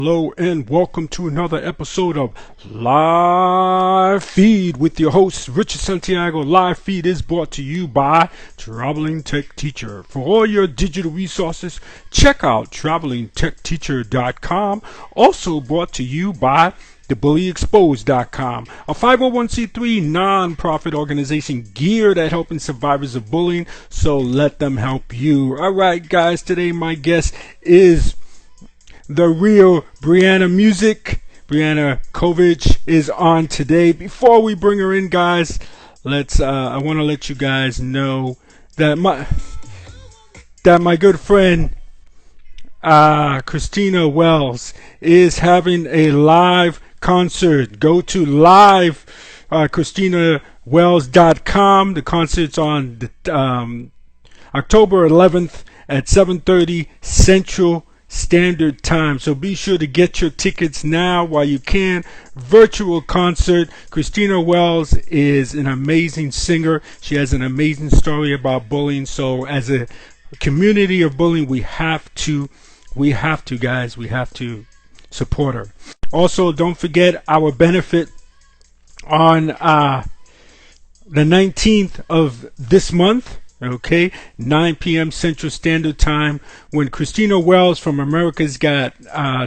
Hello and welcome to another episode of Live Feed with your host Richard Santiago. Live Feed is brought to you by Traveling Tech Teacher. For all your digital resources, check out travelingtechteacher.com. Also brought to you by theBULLYexposed.com, a 501c3 non-profit organization geared at helping survivors of bullying, so let them help you. Alright guys, today my guest is the real Brianna Music. Brianna Kovach is on today. Before we bring her in, guys, I want to let you guys know that my good friend Christina Wells is having a live concert. Go to live ChristinaWells.com. The concert's on October 11th at 7:30 Central Standard Time. So be sure to get your tickets now while you can. Virtual concert. Christina Wells is an amazing singer. She has an amazing story about bullying. So as a community of bullying, we have to guys, we have to support her. Also, don't forget our benefit on the 19th of this month. Okay, 9 p.m. Central Standard Time, when Christina Wells from America's Got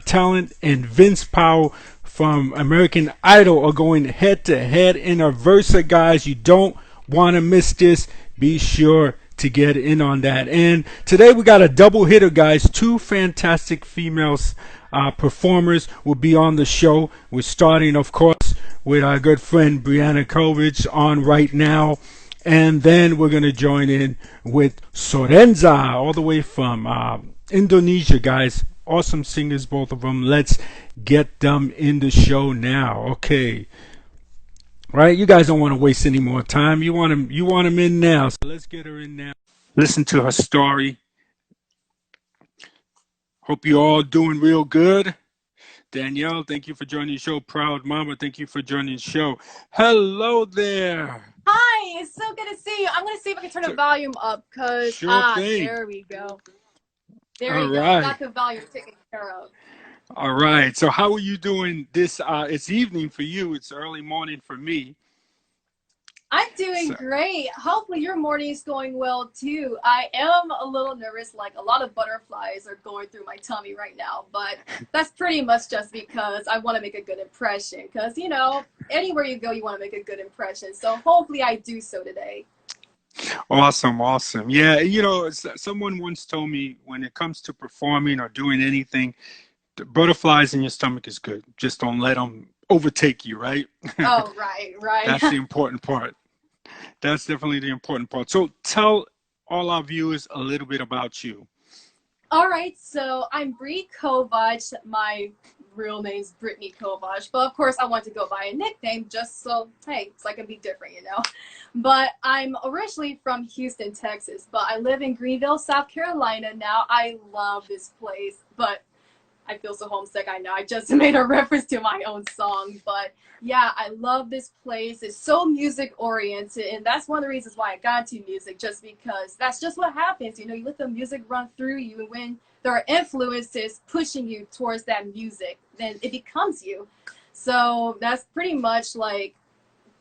Talent and Vince Powell from American Idol are going head to head in a Versa, guys. You don't want to miss this. Be sure to get in on that. And today we got a double hitter, guys. Two fantastic females performers will be on the show. We're starting, of course, with our good friend Brianna Kovach on right now. And then we're going to join in with Sorenza, all the way from Indonesia, guys. Awesome singers, both of them. Let's get them in the show now. Okay. Right? You guys don't want to waste any more time. You want them in now. So let's get her in now. Listen to her story. Hope you're all doing real good. Danielle, thank you for joining the show. Proud Mama, thank you for joining the show. Hello there. Hi, it's so good to see you. I'm going to see if I can turn the volume up because, there we go. There you go. Got the volume taken care of. All right. So how are you doing this? It's evening for you. It's early morning for me. I'm doing great. Hopefully your morning is going well too. I am a little nervous, like a lot of butterflies are going through my tummy right now, but that's pretty much just because I want to make a good impression, because, you know, anywhere you go, you want to make a good impression. So hopefully I do so today. Awesome. Awesome. Yeah. You know, someone once told me when it comes to performing or doing anything, the butterflies in your stomach is good. Just don't let them overtake you, right? Oh, right. That's the important part. That's definitely the important part. So tell all our viewers a little bit about you. All right, so I'm Bree Kovach. My real name's Brittany Kovach, but of course I want to go by a nickname just so, hey, so I can be different, you know. But I'm originally from Houston, Texas, but I live in Greenville, South Carolina now. I love this place, but I feel so homesick. I know I just made a reference to my own song, but yeah, I love this place. It's so music oriented, and that's one of the reasons why I got into music, just because that's just what happens. You know, you let the music run through you, and when there are influences pushing you towards that music, then it becomes you. So that's pretty much like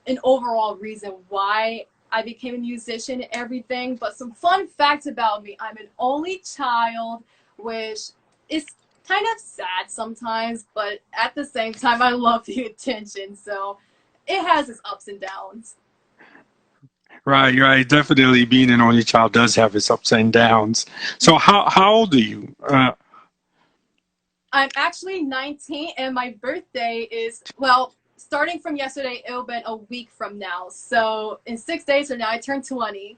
an overall reason why I became a musician and everything. But some fun facts about me: I'm an only child, which is kind of sad sometimes, but at the same time, I love the attention. So it has its ups and downs. Right, right. Definitely being an only child does have its ups and downs. So how old are you? I'm actually 19, and my birthday is, well, starting from yesterday, it'll be a week from now. So in 6 days from now, I turn 20.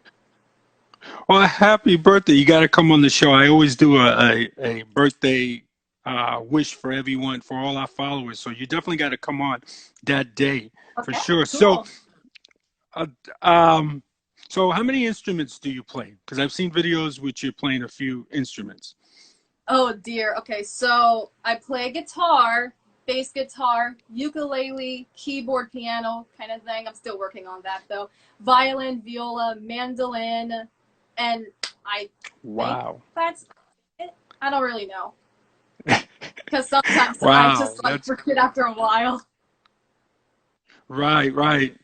Well, happy birthday. You got to come on the show. I always do a birthday wish for everyone, for all our followers. So you definitely got to come on that day for sure. Cool. So how many instruments do you play? Because I've seen videos which you're playing a few instruments. Oh dear. Okay, so I play guitar, bass guitar, ukulele, keyboard, piano kind of thing. I'm still working on that though. Violin, viola, mandolin, and I think that's it. I don't really know. because sometimes I Wow, just like that's forget after a while. right, right.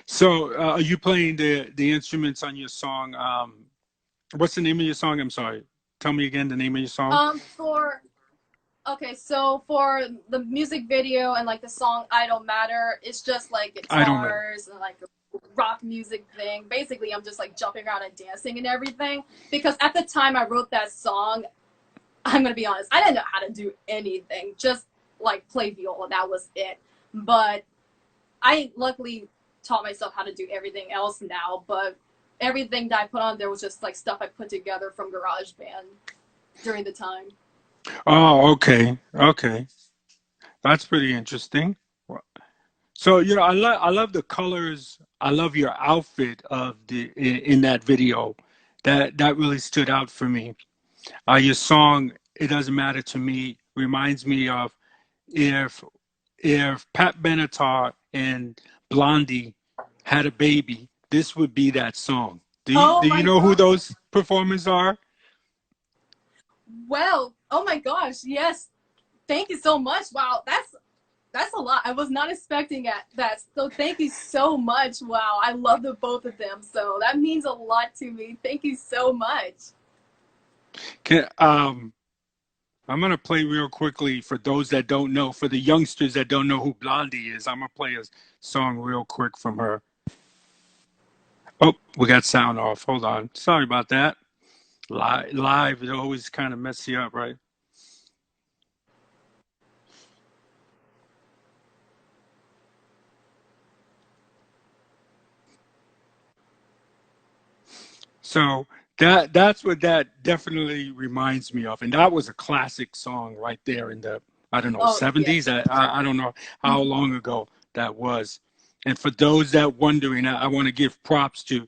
So, are you playing the instruments on your song? What's the name of your song? I'm sorry. Tell me again the name of your song. For Okay, so for the music video and like the song "I Don't Matter," it's just like I don't know. guitars and like a rock music thing. Basically, I'm just like jumping around and dancing and everything. Because at the time I wrote that song, I'm gonna be honest, I didn't know how to do anything. Just like play viola, that was it. But I luckily taught myself how to do everything else now. But everything that I put on there was just like stuff I put together from GarageBand during the time. Oh, okay, okay. That's pretty interesting. So, I love the colors. I love your outfit of in that video. That really stood out for me. Your song "It Doesn't Matter to Me" reminds me of if Pat Benatar and Blondie had a baby, this would be that song. Oh Do you my know who god. those performers are? Well, oh my gosh, yes. Thank you so much. Wow, that's a lot. I was not expecting that. So thank you so much. Wow, I love the both of them. So that means a lot to me. Thank you so much. Can, I'm gonna play real quickly for those that don't know, for the youngsters that don't know who Blondie is. I'm gonna play a song real quick from her. Oh, we got sound off. Hold on. Sorry about that. Live, it always kind of mess you up, right? So that's what that definitely reminds me of, and that was a classic song right there in the I don't know Oh yeah. 70s. I don't know how long ago that was. And for those that wondering, I want to give props to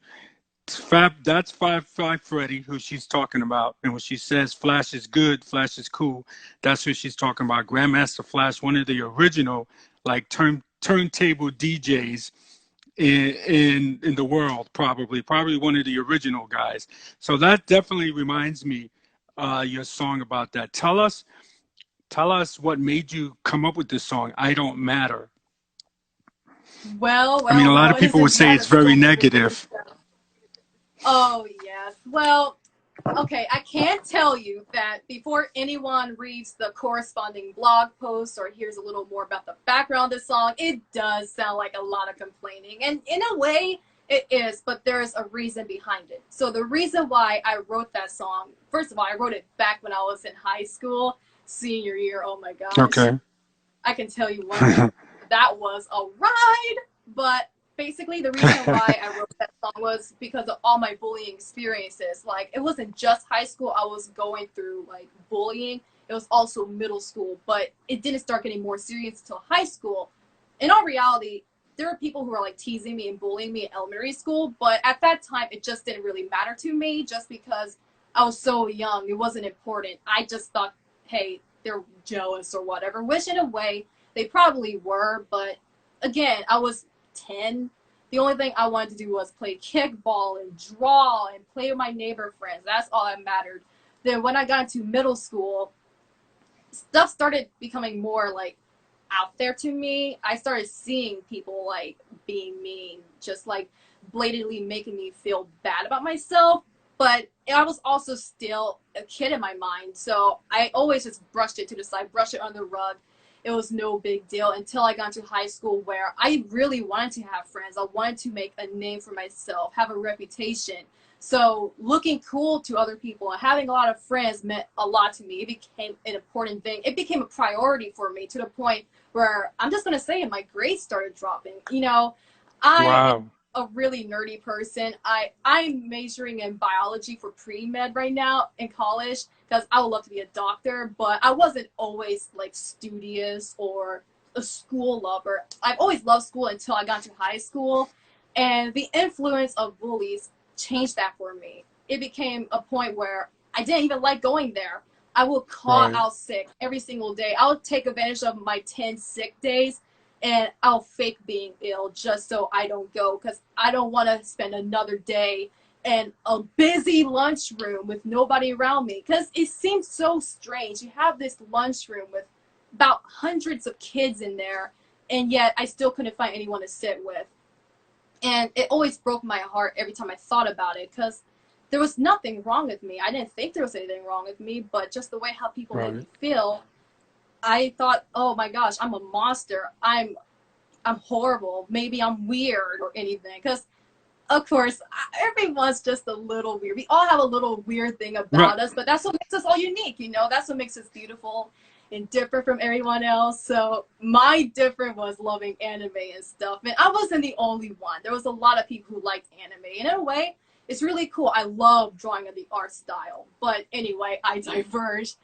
Fab. That's Five Freddy, who she's talking about. And when she says Flash is good, Flash is cool, that's who she's talking about. Grandmaster Flash, one of the original like turntable DJs in the world, probably one of the original guys. So that definitely reminds me your song about that. Tell us what made you come up with this song, I Don't Matter. Well, I mean, a well, lot well. of It people would doesn't say matter it's very so many ways. negative. Oh yes. Well, okay, I can tell you that before anyone reads the corresponding blog post or hears a little more about the background of the song, it does sound like a lot of complaining. And in a way, it is, but there's a reason behind it. So the reason why I wrote that song, first of all, I wrote it back when I was in high school, senior year. Oh my gosh. Okay. I can tell you one thing. That was a ride. But basically, the reason why I wrote that song was because of all my bullying experiences. Like, it wasn't just high school I was going through, like, bullying. It was also middle school. But it didn't start getting more serious until high school. In all reality, there were people who were, like, teasing me and bullying me in elementary school. But at that time, it just didn't really matter to me just because I was so young. It wasn't important. I just thought, hey, they're jealous or whatever, which in a way they probably were, but again, I was 10. The only thing I wanted to do was play kickball and draw and play with my neighbor friends. That's all that mattered. Then when I got into middle school, stuff started becoming more like out there to me. I started seeing people like being mean, just like blatantly making me feel bad about myself. But I was also still a kid in my mind, so I always just brushed it to the side, brushed it under the rug. It was no big deal until I got into high school where I really wanted to have friends. I wanted to make a name for myself, have a reputation. So looking cool to other people and having a lot of friends meant a lot to me. It became an important thing. It became a priority for me to the point where I'm just going to say it, my grades started dropping. I am Wow. a really nerdy person. I'm majoring in biology for pre-med right now in college because I would love to be a doctor, but I wasn't always like studious or a school lover. I've always loved school until I got to high school, and the influence of bullies changed that for me. It became a point where I didn't even like going there. I would call Right. out sick every single day. I would take advantage of my 10 sick days and I'll fake being ill just so I don't go because I don't want to spend another day and a busy lunchroom with nobody around me, because it seems so strange. You have this lunchroom with about hundreds of kids in there, and yet I still couldn't find anyone to sit with. And it always broke my heart every time I thought about it, because there was nothing wrong with me. I didn't think there was anything wrong with me, but just the way how people made me feel, I thought, oh my gosh, I'm a monster. I'm horrible. Maybe I'm weird or anything. Because, of course, everyone's just a little weird. We all have a little weird thing about us, but that's what makes us all unique, you know? That's what makes us beautiful and different from everyone else. So my difference was loving anime and stuff. And I wasn't the only one. There was a lot of people who liked anime. And in a way, it's really cool. I love drawing of the art style. But anyway, I diverged.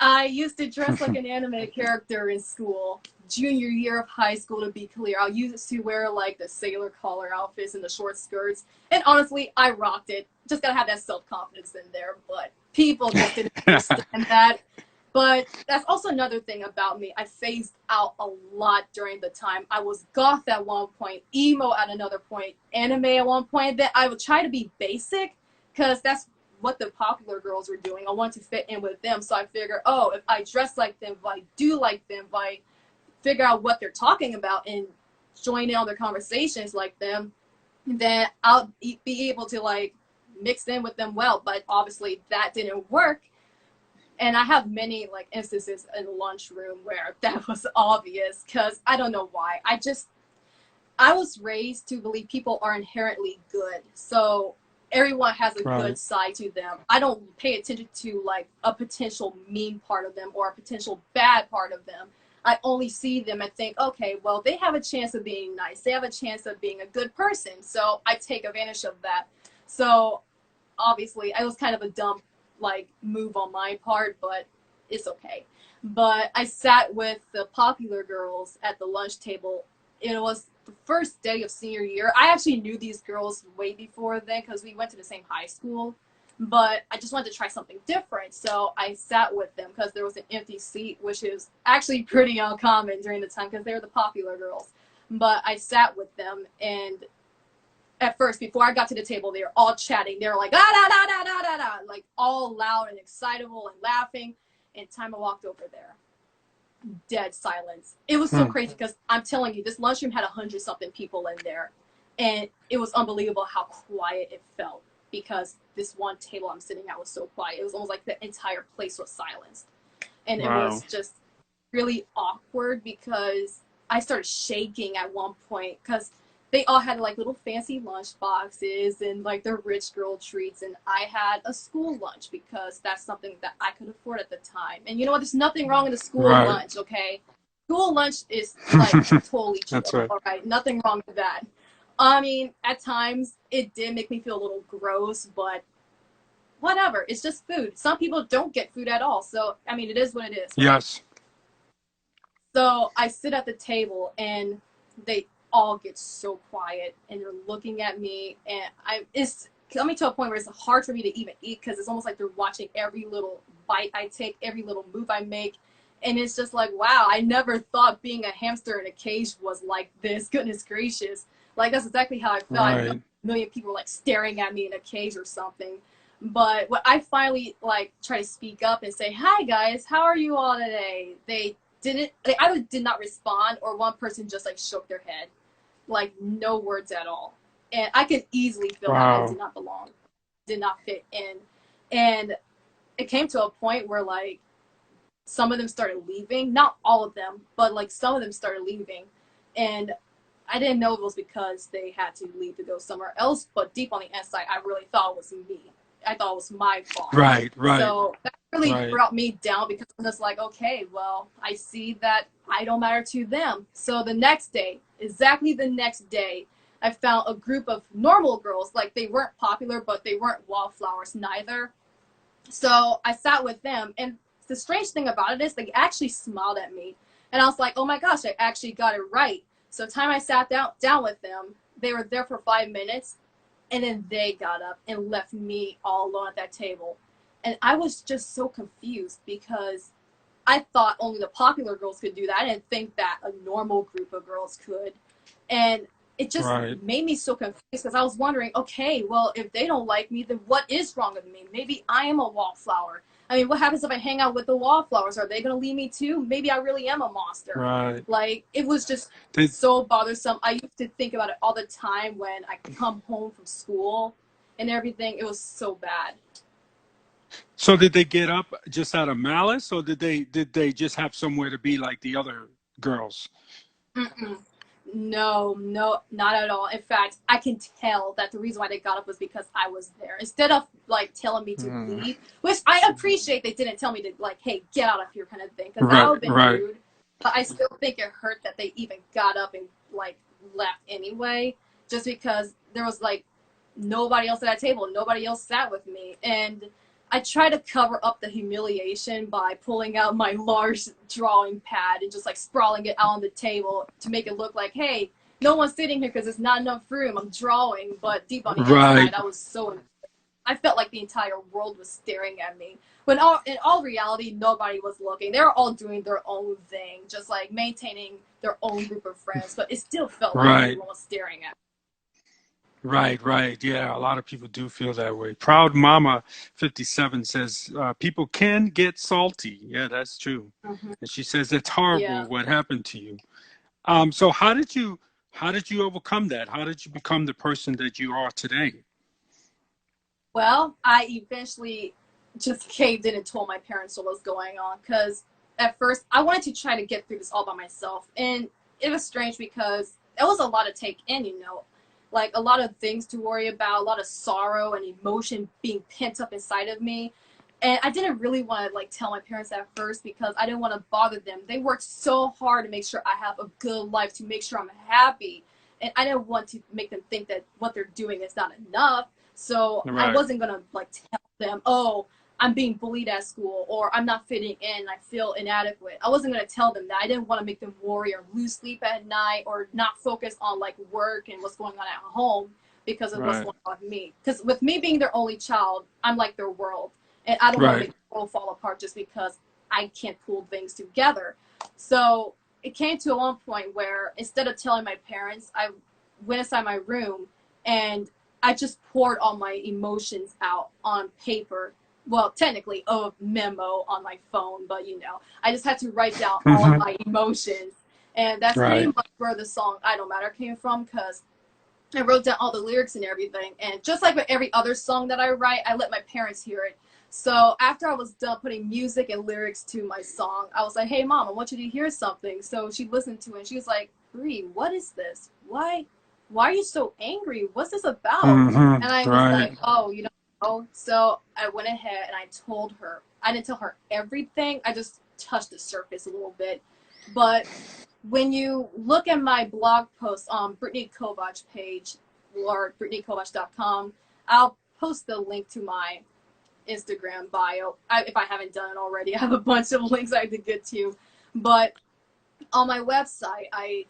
I used to dress like an anime character in school. Junior year of high school, to be clear. I used to wear like the sailor collar outfits and the short skirts. And honestly, I rocked it. Just gotta have that self-confidence in there. But people just didn't understand that. But that's also another thing about me. I phased out a lot during the time. I was goth at one point, emo at another point, anime at one point. Then I would try to be basic because that's what the popular girls were doing. I wanted to fit in with them. So I figured, oh, if I dress like them, if I do like them, if I figure out what they're talking about and join in on their conversations like them, then I'll be able to like mix in with them well. But obviously that didn't work. And I have many like instances in the lunchroom where that was obvious, because I don't know why. I was raised to believe people are inherently good. So everyone has a good side to them. I don't pay attention to like a potential mean part of them or a potential bad part of them. I only see them and think, okay, well, they have a chance of being nice. They have a chance of being a good person. So I take advantage of that. So obviously I was kind of a dumb like move on my part, but it's okay. But I sat with the popular girls at the lunch table. It was the first day of senior year. I actually knew these girls way before then because we went to the same high school, but I just wanted to try something different. So I sat with them because there was an empty seat, which is actually pretty uncommon during the time because they were the popular girls. But I sat with them, and at first, before I got to the table, they were all chatting. They were like, ah, da, da, da, da, da, da, like all loud and excitable and laughing. And time I walked over there, dead silence. It was so crazy because I'm telling you, this lunchroom had 100-something people in there. And it was unbelievable how quiet it felt because this one table I'm sitting at was so quiet. It was almost like the entire place was silenced. And it was just really awkward because I started shaking at one point because they all had like little fancy lunch boxes and like their rich girl treats, and I had a school lunch because that's something that I could afford at the time. And you know what? There's nothing wrong with a school lunch, okay? School lunch is like totally chill. That's all right, nothing wrong with that. I mean, at times it did make me feel a little gross, but whatever. It's just food. Some people don't get food at all, so I mean, it is what it is. Right? Yes. So I sit at the table and they all get so quiet and they're looking at me, and it's coming to a point where it's hard for me to even eat because it's almost like they're watching every little bite I take, every little move I make. And it's just like, wow, I never thought being a hamster in a cage was like this. Goodness gracious. Like, that's exactly how I felt. I felt a million people like staring at me in a cage or something. But when I finally like try to speak up and say, hi guys, how are you all today? They either did not respond, or one person just like shook their head. Like, no words at all. And I could easily feel that I did not belong, did not fit in. And it came to a point where like some of them started leaving, not all of them, but like some of them started leaving. And I didn't know it was because they had to leave to go somewhere else, but deep on the inside, I really thought it was me. I thought it was my fault. Right. So that really brought me down because I'm just like, okay, well, I see that I don't matter to them. So the next day, exactly the next day, I found a group of normal girls. Like, they weren't popular, but they weren't wallflowers neither. So I sat with them, and the strange thing about it is they actually smiled at me. And I was like, oh my gosh, I actually got it right. So the time I sat down with them, they were there for 5 minutes. And then they got up and left me all alone at that table. And I was just so confused because I thought only the popular girls could do that. I didn't think that a normal group of girls could. And it just Right. made me so confused because I was wondering, okay, well, if they don't like me, then what is wrong with me? Maybe I am a wallflower. I mean, what happens if I hang out with the wallflowers? Are they going to leave me too? Maybe I really am a monster. Right. Like, it was just Did so bothersome. I used to think about it all the time when I come home from school and everything. It was so bad. so did they get up just out of malice, or did they just have somewhere to be like the other girls? Mm-mm. No, no, not at all. In fact, I can tell that the reason why they got up was because I was there. Instead of like telling me to Mm. leave, which I appreciate they didn't tell me to like, hey, get out of here kind of thing, because that Right. would have been Right. rude. But I still think it hurt that they even got up and like left anyway, just because there was like nobody else at that table, nobody else sat with me, and I try to cover up the humiliation by pulling out my large drawing pad and just like sprawling it out on the table to make it look like, hey, no one's sitting here because there's not enough room. I'm drawing, but deep on the Right. inside, I felt like the entire world was staring at me. When in all reality, nobody was looking. They were all doing their own thing, just like maintaining their own group of friends. But it still felt like Right. everyone was staring at Right, right. Yeah, a lot of people do feel that way. Proud Mama 57 says people can get salty. Yeah, that's true. me. Hmm. And she says it's horrible Yeah. what happened to you. So how did you overcome that? How did you become the person that you are today? Well, I eventually just caved in and told my parents what was going on because at first I wanted to try to get through this all by myself. And it was strange because it was a lot to take in, like a lot of things to worry about, a lot of sorrow and emotion being pent up inside of me. And I didn't really want to like tell my parents at first because I didn't want to bother them. They worked so hard to make sure I have a good life, to make sure I'm happy. And I didn't want to make them think that what they're doing is not enough. So I Right, wasn't gonna like tell them, oh, I'm being bullied at school or I'm not fitting in, I feel inadequate. I wasn't gonna tell them that. I didn't want to make them worry or lose sleep at night or not focus on like work and what's going on at home because of what's right, going on with me. Because with me being their only child, I'm like their world. And I don't want to right. make the world fall apart just because I can't pull things together. So it came to one point where instead of telling my parents, I went inside my room and I just poured all my emotions out on paper. Well, technically, a memo on my phone, but I just had to write down all of Hmm. my emotions. And that's pretty Right, much where the song I Don't Matter came from, because I wrote down all the lyrics and everything. And just like with every other song that I write, I let my parents hear it. So after I was done putting music and lyrics to my song, I was like, hey, Mom, I want you to hear something. So she listened to it and she was like, Bree, what is this? Why are you so angry? What's this about? And I was right, like, oh, you know. So I went ahead and I told her. I didn't tell her everything. I just touched the surface a little bit. But when you look at my blog post on Brittany Kovach page or BrittanyKovach.com, I'll post the link to my Instagram bio. If I haven't done it already, I have a bunch of links I have to get to. But on my website, I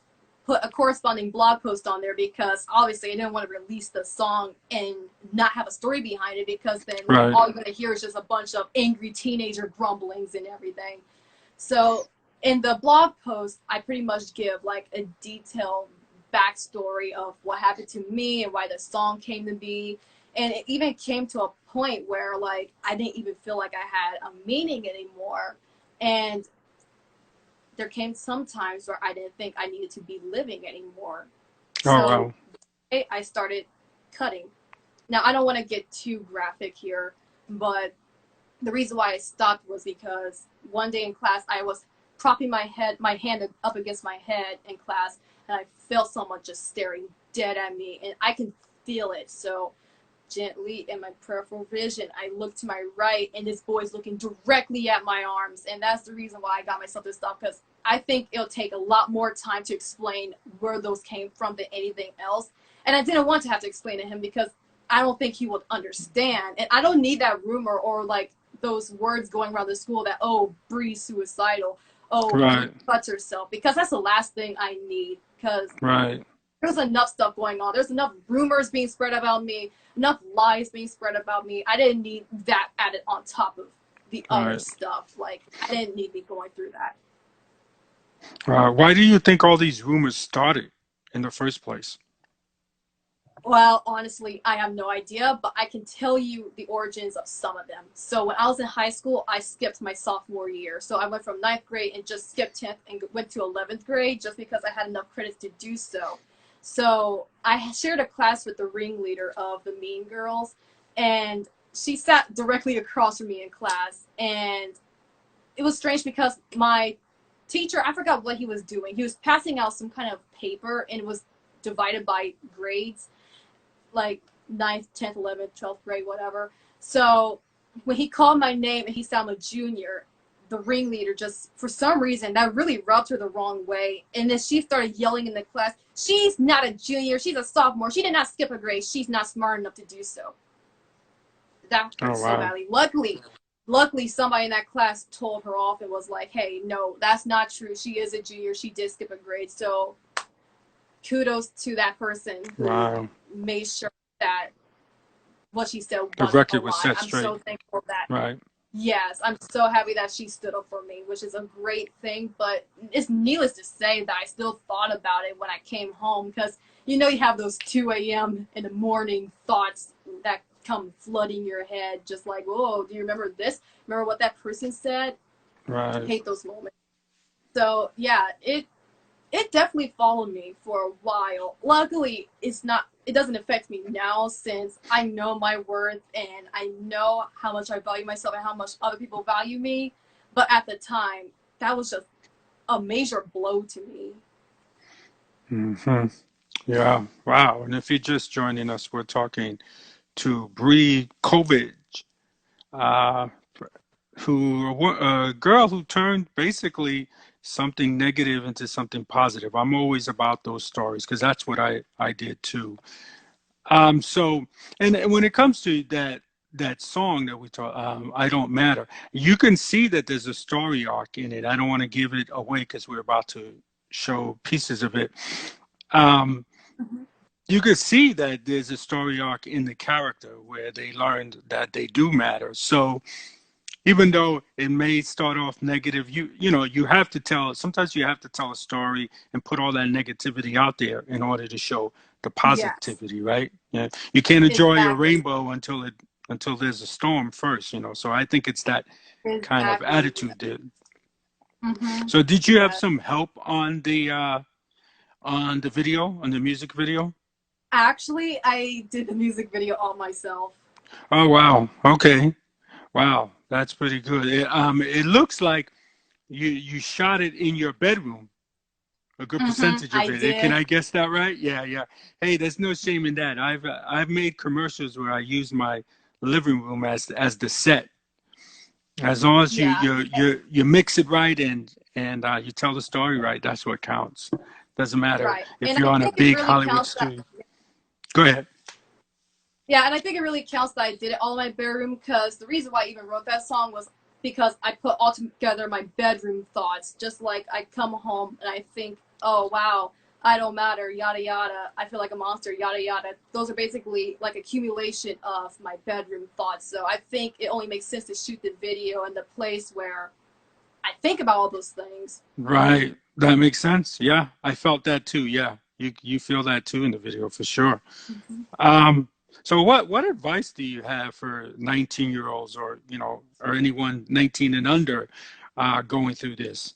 put a corresponding blog post on there because obviously I didn't want to release the song and not have a story behind it, because then right, all you're going to hear is just a bunch of angry teenager grumblings and everything. So in the blog post, I pretty much give like a detailed backstory of what happened to me and why the song came to be. And it even came to a point where like I didn't even feel like I had a meaning anymore. And there came some times where I didn't think I needed to be living anymore. Oh So wow. I started cutting. Now I don't want to get too graphic here, but the reason why I stopped was because one day in class I was propping my hand up against my head in class, and I felt someone just staring dead at me, and I can feel it. So gently in my peripheral vision, I look to my right, and this boy's looking directly at my arms, and that's the reason why I got myself to stop, because I think it'll take a lot more time to explain where those came from than anything else. And I didn't want to have to explain to him because I don't think he would understand, and I don't need that rumor or like those words going around the school that, oh, Bree's suicidal, oh, Bree Right, cuts herself, because that's the last thing I need. Because right, there's enough stuff going on. There's enough rumors being spread about me, enough lies being spread about me. I didn't need that added on top of the other right. stuff. Like, I didn't need to be going through that. Why do you think all these rumors started in the first place? Well, honestly, I have no idea, but I can tell you the origins of some of them. So when I was in high school, I skipped my sophomore year. So I went from ninth grade and just skipped 10th and went to 11th grade just because I had enough credits to do so. So I shared a class with the ringleader of the Mean Girls, and she sat directly across from me in class. And it was strange because my teacher, I forgot what he was doing. He was passing out some kind of paper, and it was divided by grades, like ninth, 10th, 11th, 12th grade, whatever. So when he called my name and he said I'm a junior, the ringleader just, for some reason, that really rubbed her the wrong way. And then she started yelling in the class, she's not a junior, she's a sophomore. She did not skip a grade. She's not smart enough to do so. That hurt Oh so wow. badly. Luckily, somebody in that class told her off and was like, hey, no, that's not true. She is a junior. She did skip a grade. So kudos to that person who Wow. made sure that what she said The wasn't a record was lie. set I'm straight. so thankful that, Right. yes, I'm so happy that she stood up for me, which is a great thing. But it's needless to say that I still thought about it when I came home because you have those 2 a.m. in the morning thoughts that come flooding your head, just like, oh, do you remember this? Remember what that person said? I Right. hate those moments. So yeah, it definitely followed me for a while. Luckily, it doesn't affect me now since I know my worth and I know how much I value myself and how much other people value me. But at the time, that was just a major blow to me. Hmm. Yeah. Wow. And if you're just joining us, we're talking to Bree Kovach, uh, a girl who turned basically something negative into something positive. I'm always about those stories because that's what I did too. So, and when it comes to that song that we talk, I don't matter. You can see that there's a story arc in it. I don't want to give it away because we're about to show pieces of it. Um, Mm-hmm. you can see that there's a story arc in the character where they learned that they do matter. So even though it may start off negative, you have to tell. Sometimes you have to tell a story and put all that negativity out there in order to show the Yes, positivity, right? Yeah, you can't enjoy a exactly. rainbow until there's a storm first. So I think it's that kind of Exactly. attitude there. Mm-hmm. So did you have Yeah. some help on the video, on the music video? Actually, I did the music video all myself. Oh wow, okay, wow, that's pretty good. It looks like you shot it in your bedroom. A good Mm-hmm. percentage of I it. Can did. I guess that right? Yeah, yeah. Hey, there's no shame in that. I've made commercials where I use my living room as the set. As long as Yeah. you mix it right and you tell the story right, that's what counts. Doesn't matter Right. if And you're I on a think it big really Hollywood counts that. studio. Go ahead. Yeah, and I think it really counts that I did it all in my bedroom because the reason why I even wrote that song was because I put all together my bedroom thoughts. Just like I come home and I think, oh wow, I don't matter, yada yada. I feel like a monster, yada yada. Those are basically like accumulation of my bedroom thoughts. So I think it only makes sense to shoot the video in the place where I think about all those things. Right. That makes sense. Yeah, I felt that too. Yeah, you feel that too in the video for sure. Mhm. Um, so what advice do you have for 19-year-olds or anyone 19 and under going through this?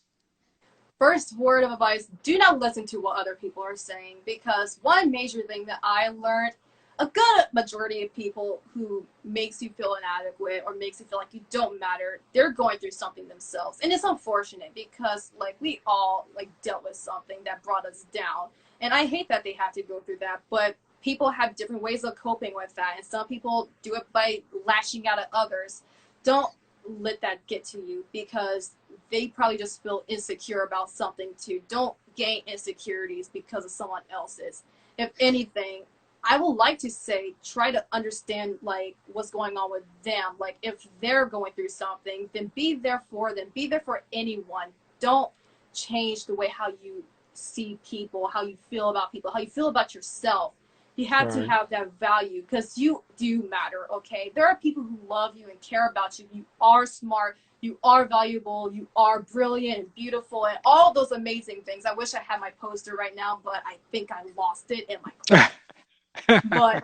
First word of advice, do not listen to what other people are saying because one major thing that I learned, a good majority of people who makes you feel inadequate or makes you feel like you don't matter, they're going through something themselves. And it's unfortunate because like we all like dealt with something that brought us down. And I hate that they have to go through that, but people have different ways of coping with that, and some people do it by lashing out at others. Don't let that get to you because they probably just feel insecure about something too. Don't gain insecurities because of someone else's. If anything, I would like to say try to understand like what's going on with them. Like if they're going through something, then be there for them. Be there for anyone. Don't change the way how you see people, how you feel about people, how you feel about yourself. You have to Right. have that value because you do matter, okay? There are people who love you and care about you. You are smart, you are valuable, you are brilliant and beautiful, and all those amazing things. I wish I had my poster right now, but I think I lost it in my car. But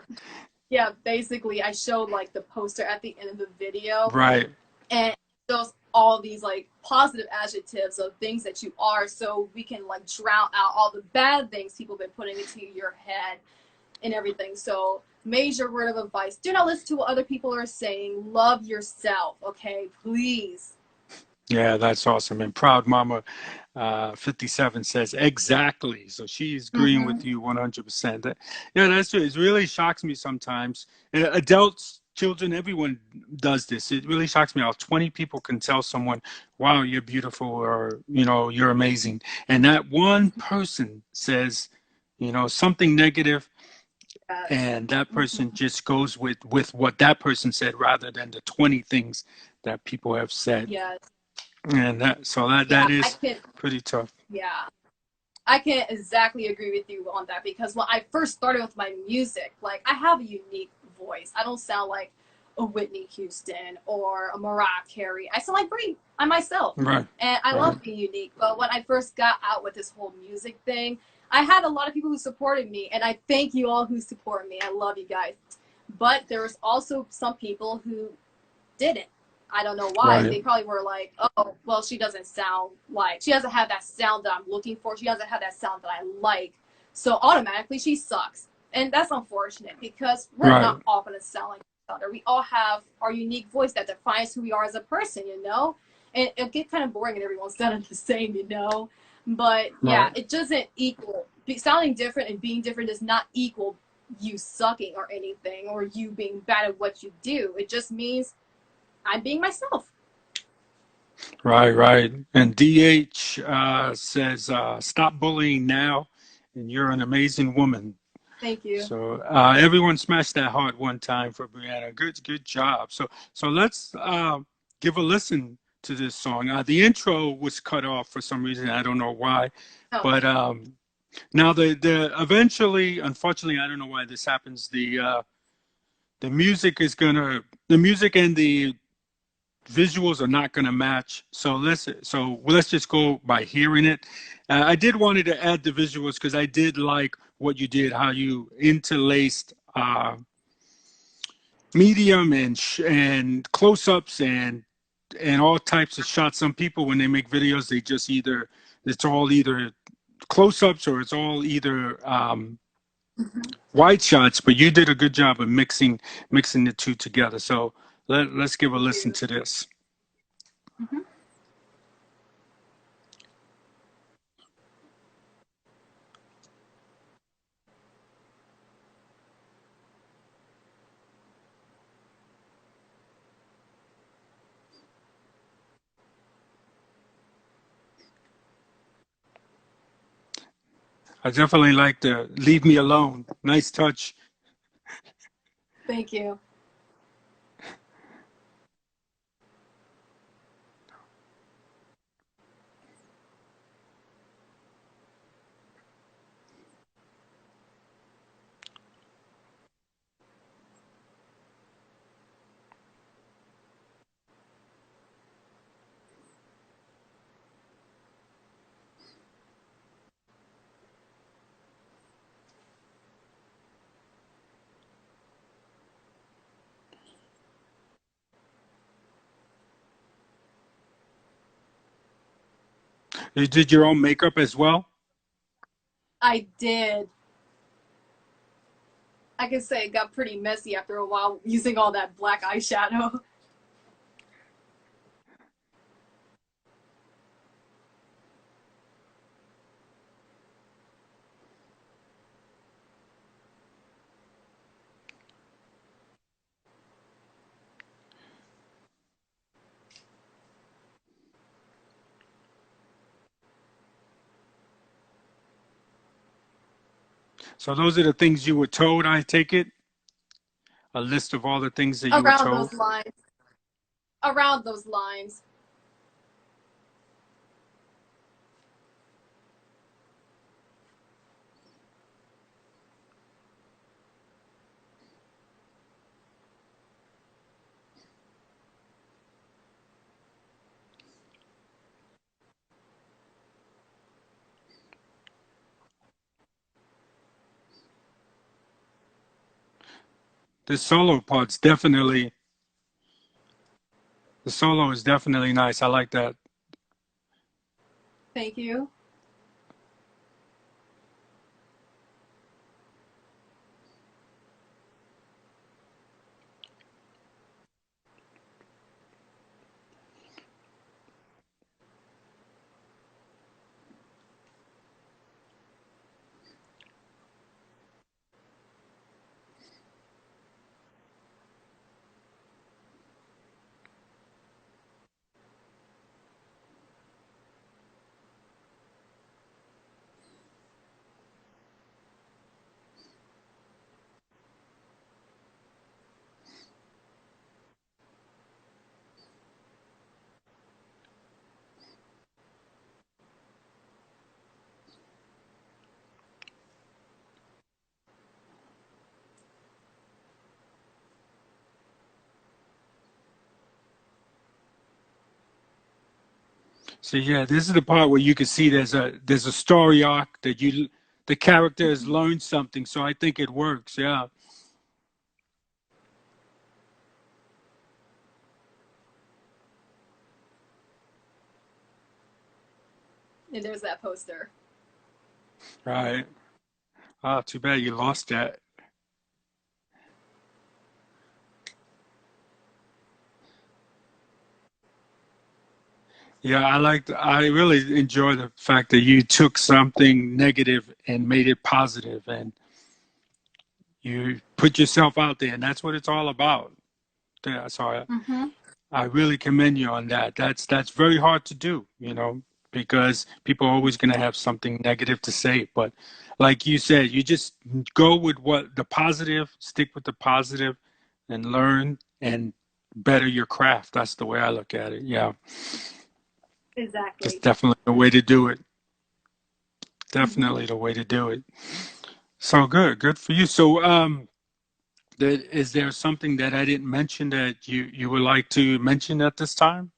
yeah, basically, I showed like the poster at the end of the video, Right. and it shows all these like positive adjectives of things that you are, so we can like drown out all the bad things people have been putting into your head and everything. So, major word of advice: do not listen to what other people are saying. Love yourself, okay? Please. Yeah, that's awesome. And Proud Mama 57 says exactly. So she's agreeing Mm-hmm. with you 100%. Yeah, that's true. It really shocks me sometimes. Adults, children, everyone does this. It really shocks me how 20 people can tell someone, wow, you're beautiful, or, you're amazing. And that one person says, something negative, Yes. and that person Mm-hmm. just goes with what that person said rather than the 20 things that people have said. Yes. And that Yeah, I is can. pretty tough. Yeah, I can exactly agree with you on that because when I first started with my music, like I have a unique voice. I don't sound like a Whitney Houston or a Mariah Carey. I sound like Bree. I'm myself. Right, And I right, love being unique. But when I first got out with this whole music thing, I had a lot of people who supported me. And I thank you all who support me. I love you guys. But there was also some people who didn't. I don't know why. right, They probably were like, oh, well, she doesn't sound like, she doesn't have that sound that I'm looking for. She doesn't have that sound that I like. So automatically she sucks. And that's unfortunate because we're right, not all going to sound like each other. We all have our unique voice that defines who we are as a person, you know? And it gets kind of boring and everyone's sounding the same, you know? But yeah, right, it doesn't equal, sounding different and being different does not equal you sucking or anything or you being bad at what you do. It just means I'm being myself. right. And DH says, "Stop bullying now, and you're an amazing woman." Thank you. So everyone smashed that heart one time for Brianna. Good job. So let's give a listen to this song. The intro was cut off for some reason. I don't know why, Oh, but now the eventually, unfortunately, I don't know why this happens. The music is gonna the music and the visuals are not gonna match. So let's just go by hearing it. I did wanted to add the visuals because I did like what you did, how you interlaced medium and close-ups and all types of shots. Some people when they make videos, they just it's all either close-ups or it's all either wide shots, but you did a good job of mixing the two together. So let's give a thank listen you. to this. Mm-hmm. I definitely like the "Leave Me Alone." Nice touch. Thank you. You did your own makeup as well. I did. I can say it got pretty messy after a while using all that black eyeshadow. So those are the things you were told. I take it a list of all the things that you were Around told. those lines. Around those lines. the solo part's definitely, the solo is definitely nice. I like that. Thank you. So yeah, this is the part where you can see there's a story arc that the character has learned something. So I think it works. Yeah. And there's that poster. Right. Ah, too bad you lost that. Yeah, I really enjoy the fact that you took something negative and made it positive, and you put yourself out there, and that's what it's all about. Yeah, so Mm-hmm. I really commend you on that. That's very hard to do, because people are always going to have something negative to say. But like you said, you just go with what the positive, stick with the positive, and learn and better your craft. That's the way I look at it. Yeah, it's Exactly. definitely the way to do it. Mm-hmm. Definitely the way to do it. So good for you. So is there something that I didn't mention that you would like to mention at this time?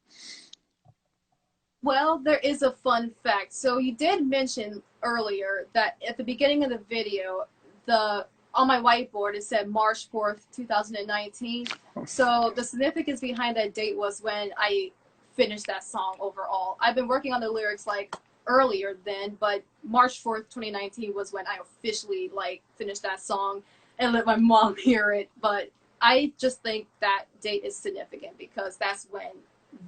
Well, there is a fun fact. So you did mention earlier that at the beginning of the video, the on my whiteboard it said March 4th, 2019. So the significance behind that date was when I finished that song overall. I've been working on the lyrics like earlier then, but March 4th, 2019 was when I officially like finished that song and let my mom hear it. But I just think that date is significant because that's when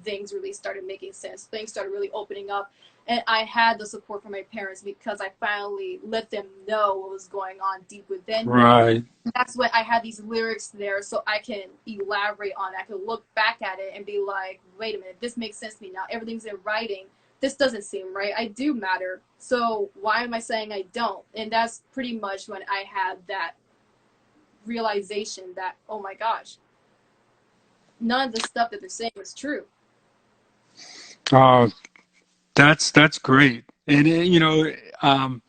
things really started making sense. Things started really opening up. And I had the support from my parents because I finally let them know what was going on deep within me. Right. That's when I had these lyrics there so I can elaborate on it. I could look back at it and be like, wait a minute, this makes sense to me now. Everything's in writing. This doesn't seem right. I do matter. So why am I saying I don't? And that's pretty much when I had that realization that, oh my gosh, none of the stuff that they're saying is true. Uh, that's great. And um,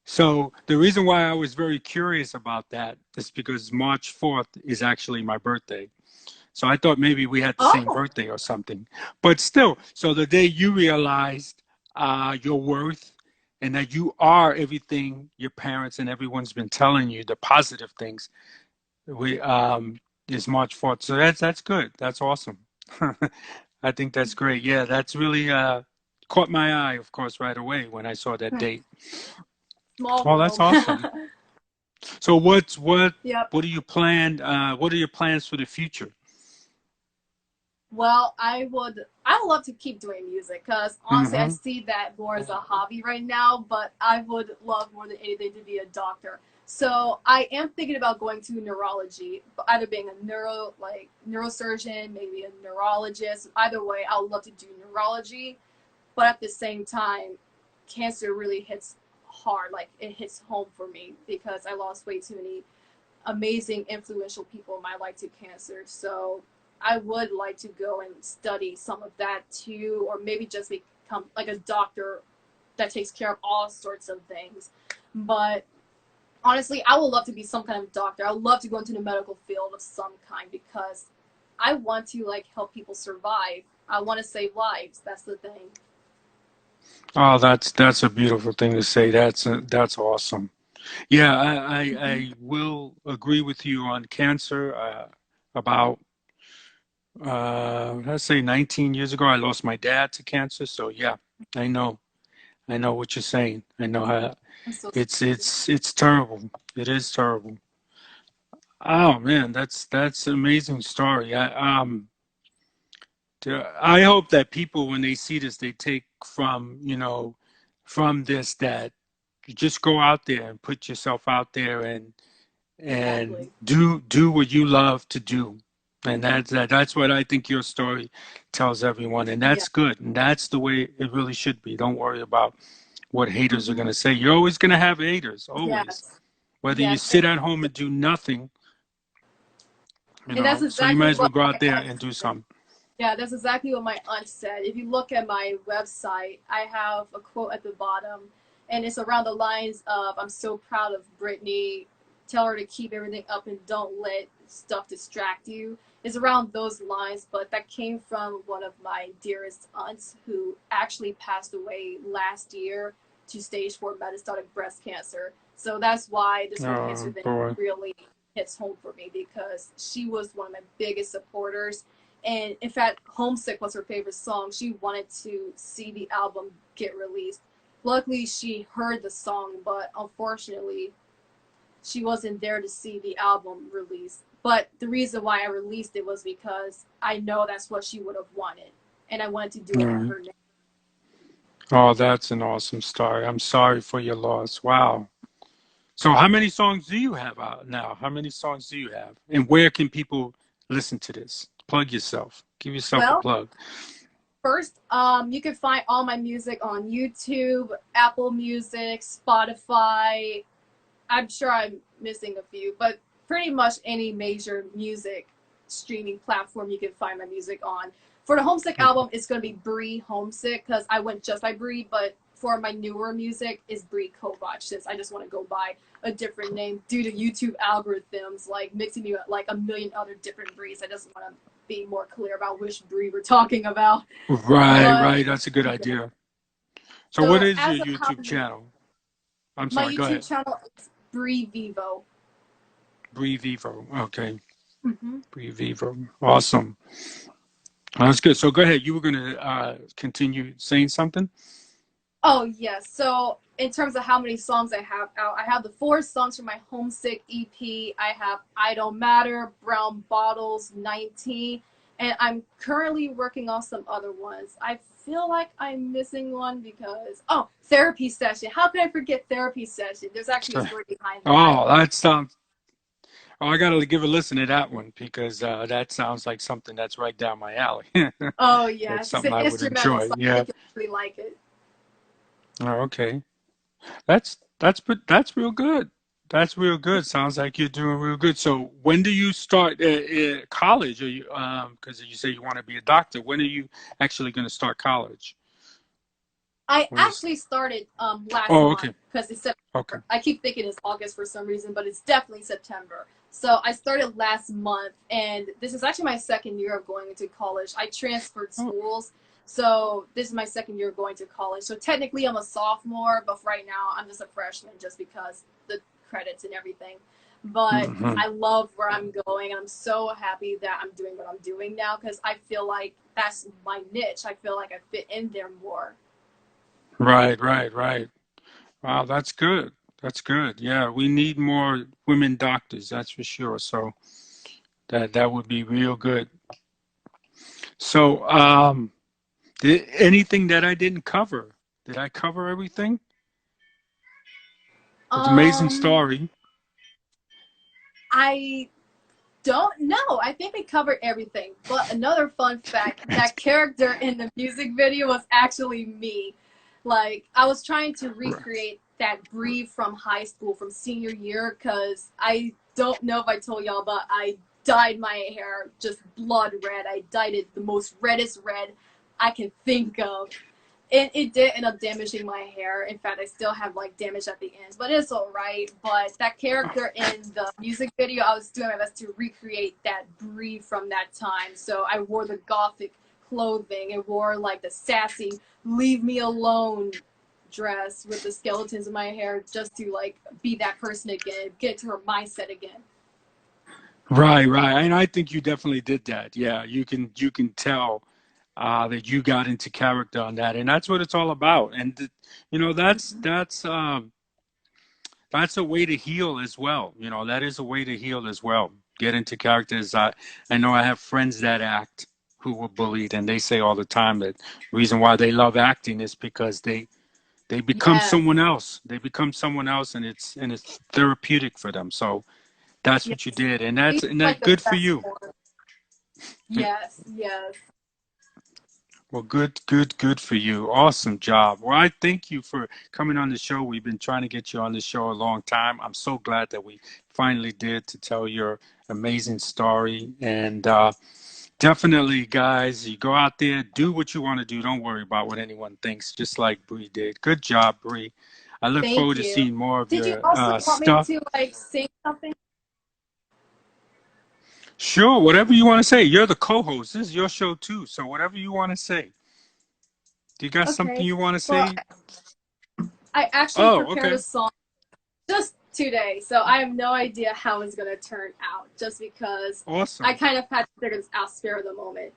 so the reason why I was very curious about that is because March 4th is actually my birthday. So I thought maybe we had the same Oh, birthday or something. But still, so the day you realized your worth and that you are everything your parents and everyone's been telling you, the positive things, we is March 4th. So that's good. That's awesome. I think that's great. Yeah, that's really caught my eye, of course, right away when I saw that date. small Oh, that's world. awesome. So Yep. what do you plan? What are your plans for the future? Well, I would love to keep doing music because honestly, I Hmm. see that more as a hobby right now. But I would love more than anything to be a doctor. So I am thinking about going to neurology, either being a neurosurgeon, maybe a neurologist. Either way, I would love to do neurology. But at the same time, cancer really hits hard. Like it hits home for me because I lost way too many amazing, influential people in my life to cancer. So I would like to go and study some of that too, or maybe just become like a doctor that takes care of all sorts of things. But honestly, I would love to be some kind of doctor. I would love to go into the medical field of some kind because I want to like help people survive. I want to save lives. That's the thing. Oh, that's a beautiful thing to say. That's awesome. Yeah, Hmm. I will agree with you on cancer. About let's say 19 years ago, I lost my dad to cancer. So yeah, I know, I know what you're saying. I know how I'm so it's terrible. It is terrible. Oh man, that's an amazing story. I hope that people, when they see this, they take from, from this, that you just go out there and put yourself out there and exactly. do what you love to do. And that's what I think your story tells everyone. And Yeah. that's good. And that's the way it really should be. Don't worry about what haters are Hmm. going to say. You're always going to have haters, always. Yes. Whether you Yes. sit at home and do nothing, And that's so you might exactly as well what go my out there aunt and do said. something. Yeah, that's exactly what my aunt said. If you look at my website, I have a quote at the bottom, and it's around the lines of, "I'm so proud of Brittany. Tell her to keep everything up and don't let stuff distract you." It's around those lines, but that came from one of my dearest aunts who actually passed away last year to stage 4 metastatic breast cancer. So that's why this whole cancer Oh, thing boy. really hits home for me, because she was one of my biggest supporters, and in fact, Homesick was her favorite song. She wanted to see the album get released. Luckily, she heard the song, but unfortunately, she wasn't there to see the album released. But the reason why I released it was because I know that's what she would have wanted, and I wanted to do it in Mm. her name. Oh, that's an awesome story. I'm sorry for your loss. Wow. So, how many songs do you have out now? How many songs do you have? And where can people listen to this? Plug yourself. Give yourself a Well, plug. first, you can find all my music on YouTube, Apple Music, Spotify. I'm sure I'm missing a few, but pretty much any major music streaming platform you can find my music on. For the Homesick album, it's going to be Bree Homesick, because I went just by Bree, but for my newer music is Bree Kovach, since I just want to go by a different name due to YouTube algorithms, like mixing me with like a million other different Brees. I just want to be more clear about which Bree we're talking about. Right, But right. That's a good yeah. idea. So, what So is your as of how YouTube channel? I'm my sorry, go YouTube ahead. channel is Bree Vivo. Bree Vivo. Okay. Mm-hmm. Bree Vivo. Awesome. That's good. So, go ahead. You were going to continue saying something? Oh yes. So in terms of how many songs I have out, I have the 4 songs from my Homesick EP. I have I Don't Matter, Brown Bottles, 19, and I'm currently working on some other ones. I feel like I'm missing one because, oh, Therapy Session. How could I forget Therapy Session? There's actually a story behind that. Oh, that sounds. Oh, I got to give a listen to that one because that sounds like something that's right down my alley. Oh That's yes, it's something an I would instrumental, enjoy. so I Yeah. think you'll really like it. Oh, okay. That's real good. That's real good. Sounds like you're doing real good. So, when do you start college? Are you because you say you want to be a doctor? When are you actually going to start college? I When is? actually started last Oh, month okay. because it's Okay. September. I keep thinking it's August for some reason, but it's definitely September. So I started last month, and this is actually my second year of going into college. I transferred Oh. schools, so this is my second year of going to college. So technically, I'm a sophomore, but right now I'm just a freshman, just because the credits and everything. But Hmm. I love where I'm going, and I'm so happy that I'm doing what I'm doing now, because I feel like that's my niche. I feel like I fit in there more. Right, right, right. Wow, that's good. That's good. Yeah, we need more women doctors, that's for sure. So that would be real good. So, anything that I didn't cover? Did I cover everything? It's an amazing Um, story. I don't know. I think we covered everything. But another fun fact, That's that character in the music video was actually me. Like, I was trying to recreate that Bree from high school, from senior year, because I don't know if I told y'all, but I dyed my hair just blood red. I dyed it the most reddest red I can think of. It did end up damaging my hair. In fact, I still have like damage at the ends, but it's all right. But that character in the music video, I was doing my best to recreate that Bree from that time. So I wore the gothic clothing and wore like the sassy "Leave Me Alone" dress with the skeletons in my hair just to like be that person again, get to her mindset again. Right, right. And I think you definitely did that. Yeah, you can tell that you got into character on that, and that's what it's all about. And you know, that's a way to heal as well. You know, that is a way to heal as well. Get into characters. I know I have friends that act who were bullied, and they say all the time that the reason why they love acting is because they become Yes. someone else. They become someone else, and it's therapeutic for them. So that's what you Yes. did, and It's that's like the good for best you. form. Yes, yes. Well, good for you. Awesome job. Well, I thank you for coming on the show. We've been trying to get you on the show a long time. I'm so glad that we finally did to tell your amazing story. And definitely, guys, you go out there, do what you want to do. Don't worry about what anyone thinks, just like Bree did. Good job, Bree. I look Thank forward to you. seeing more of Did you your also want me stuff. to like sing something? Sure, whatever you want to say. You're the co-host. This is your show too. So whatever you want to say. Do you got something Okay. you want to Well, say? I actually Oh, prepared okay. a song just today, so I have no idea how it's gonna turn out. Just because I Awesome. kind of had to figure this out spare of the moment.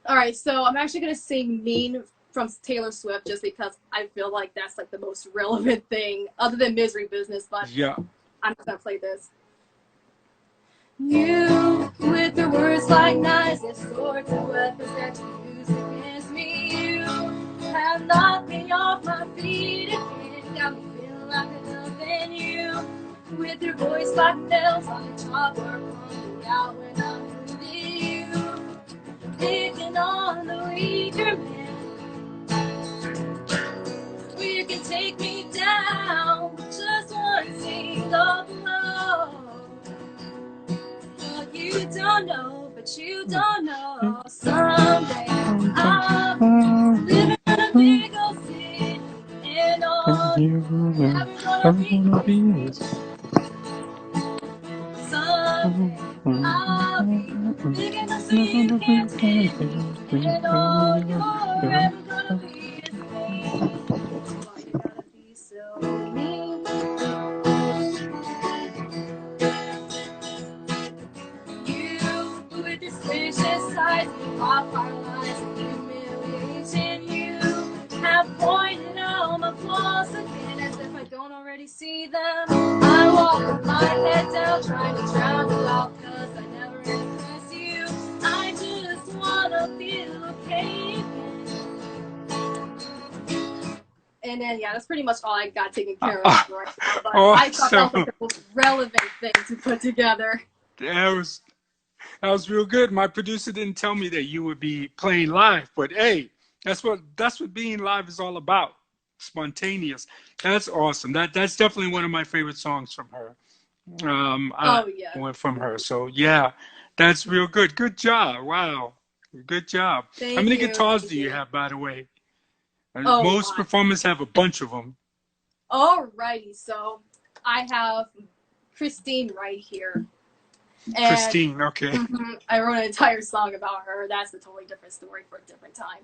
All right, so I'm actually gonna sing "Mean" from Taylor Swift, just because I feel like that's like the most relevant thing, other than "Misery Business." But Yeah. I'm just gonna play this. You, with your words like knives and swords and weapons that you use against me, you have knocked me off my feet again, got me feeling like a than you. With your voice like bells on the chalkboard, calling me out when I'm moving you, picking on the weaker man. You can take me down, just one single blow. You don't know, but you don't know. Someday I'll be living in a big old city, and all you're ever gonna be is someday I'll be big enough so you can't take me, and all you're ever gonna be is me. Why you gotta be so mean? You, with your spacious eyes, pop our lies and humiliation. You have pointed out my flaws again, as if I don't already see them. I walk with my head down, trying to drown you out, cause I never impress you. I just wanna feel okay again. And then, yeah, that's pretty much all I got taken care of right now. But I thought that was like Awesome. the most relevant thing to put together. That was that was real good. My producer didn't tell me that you would be playing live, but hey, that's what being live is all about. Spontaneous. That's awesome. That's definitely one of my favorite songs from her. I Oh, yeah. went from her. So yeah, that's real good. Good job. Wow. Good job. How Thank many you. guitars Thank do you you. have, by the way? Oh, Most lot. performers have a bunch of them. Alrighty, so I have Christine right here. And Christine, okay. I wrote an entire song about her. That's a totally different story for a different time.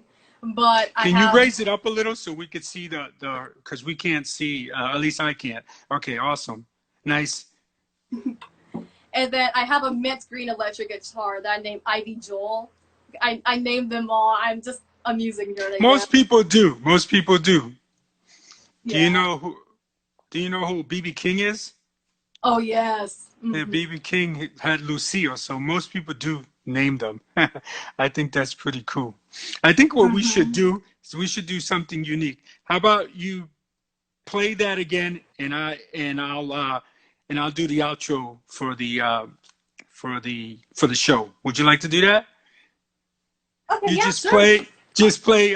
But I Can you have, raise it up a little so we could see because we can't see, at least I can't. Okay, awesome. Nice. and then I have a mint green electric guitar that I named Ivy Joel. I named them all. I'm just amusing her. Most people do. Most people do. Do you Yeah. know who? Do you know who BB King is? Oh, yes. Yeah, BB King had Lucille, so most people do name them. I think that's pretty cool. I think what we should do is we should do something unique. How about you play that again, and I'll do the outro for the show. Would you like to do that? Okay, You yeah, sure. just play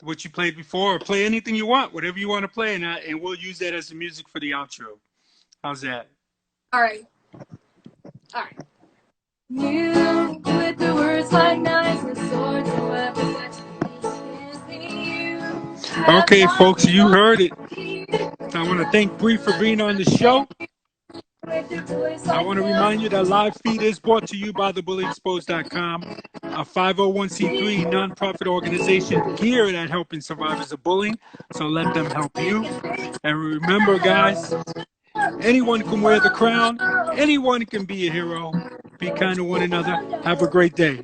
what you played before, or play anything you want, whatever you want to play, and we'll use that as the music for the outro. How's that? All right. All right. You, with the words like knives and swords and weapons that you Okay, have folks, you heard it. I want to thank Bree for being on the show. with your voice I like want to bells. remind you that live feed is brought to you by theBULLYexposed.com. a 501c3 nonprofit organization geared at helping survivors of bullying. So let them help you. And remember, guys, anyone can wear the crown. Anyone can be a hero. Be kind to one another. Have a great day.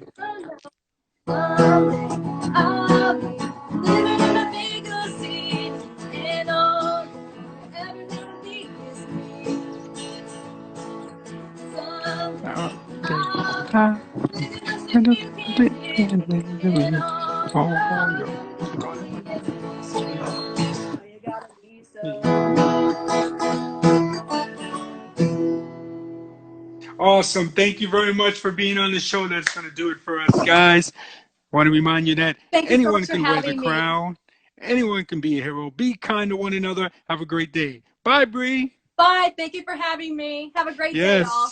Awesome. Thank you very much for being on the show. That's going to do it for us, guys. I want to remind you that anyone can wear the crown. Anyone can be a hero. Be kind to one another. Have a great day. Bye, Bree. Bye. Thank you for having me. Have a great day, y'all.